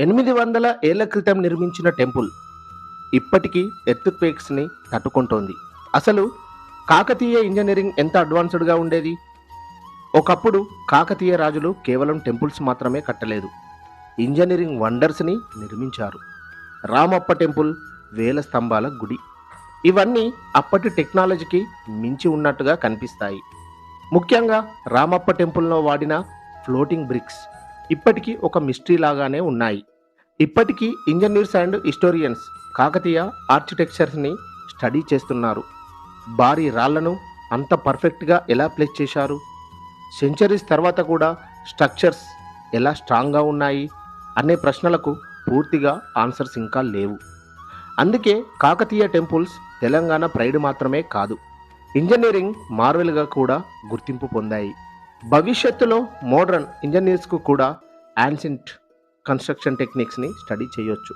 800 ఏళ్ల క్రితం నిర్మించిన టెంపుల్ ఇప్పటికీ ఎర్త్క్వేక్స్ని తట్టుకుంటోంది. అసలు కాకతీయ ఇంజనీరింగ్ ఎంత అడ్వాన్స్డ్గా ఉండేది. ఒకప్పుడు కాకతీయ రాజులు కేవలం టెంపుల్స్ మాత్రమే కట్టలేదు, ఇంజనీరింగ్ వండర్స్ని నిర్మించారు. రామప్ప టెంపుల్, వేల స్తంభాల గుడి, ఇవన్నీ అప్పటి టెక్నాలజీకి మించి ఉన్నట్టుగా కనిపిస్తాయి. ముఖ్యంగా రామప్ప టెంపుల్లో వాడిన ఫ్లోటింగ్ బ్రిక్స్ ఇప్పటికీ ఒక మిస్టరీ లాగానే ఉన్నాయి. ఇప్పటికీ ఇంజనీర్స్ అండ్ హిస్టోరియన్స్ కాకతీయ ఆర్కిటెక్చర్స్ని స్టడీ చేస్తున్నారు. భారీ రాళ్లను అంత పర్ఫెక్ట్గా ఎలా ప్లేస్ చేశారు, సెంచరీస్ తర్వాత కూడా స్ట్రక్చర్స్ ఎలా స్ట్రాంగ్గా ఉన్నాయి అనే ప్రశ్నలకు పూర్తిగా ఆన్సర్స్ ఇంకా లేవు. అందుకే కాకతీయ టెంపుల్స్ తెలంగాణ ప్రైడ్ మాత్రమే కాదు, ఇంజనీరింగ్ మార్వెల్గా కూడా గుర్తింపు పొందాయి. భవిష్యత్తులో మోడర్న్ ఇంజనీర్స్కు కూడా యాన్షియంట్ కన్స్ట్రక్షన్ టెక్నిక్స్ని స్టడీ చేయొచ్చు.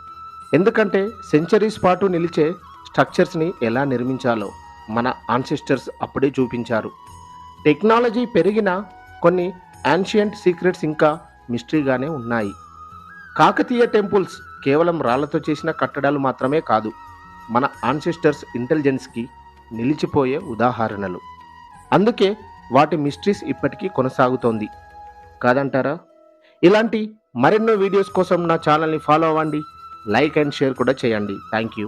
ఎందుకంటే సెంచరీస్ పాటు నిలిచే స్ట్రక్చర్స్ని ఎలా నిర్మించాలో మన ఆన్సెస్టర్స్ అప్పుడే చూపించారు. టెక్నాలజీ పెరిగిన కొన్ని యాన్షియంట్ సీక్రెట్స్ ఇంకా మిస్టరీగానే ఉన్నాయి. కాకతీయ టెంపుల్స్ కేవలం రాళ్లతో చేసిన కట్టడాలు మాత్రమే కాదు, మన ఆన్సెస్టర్స్ ఇంటెలిజెన్స్కి నిలిచిపోయే ఉదాహరణలు. అందుకే వాటి మిస్టరీస్ ఇప్పటికీ కొనసాగుతోంది కాదంటారా? ఇలాంటి మరెన్నో వీడియోస్ కోసం నా ఛానల్ని ఫాలో అవ్వండి, లైక్ అండ్ షేర్ కూడా చేయండి. Thank you.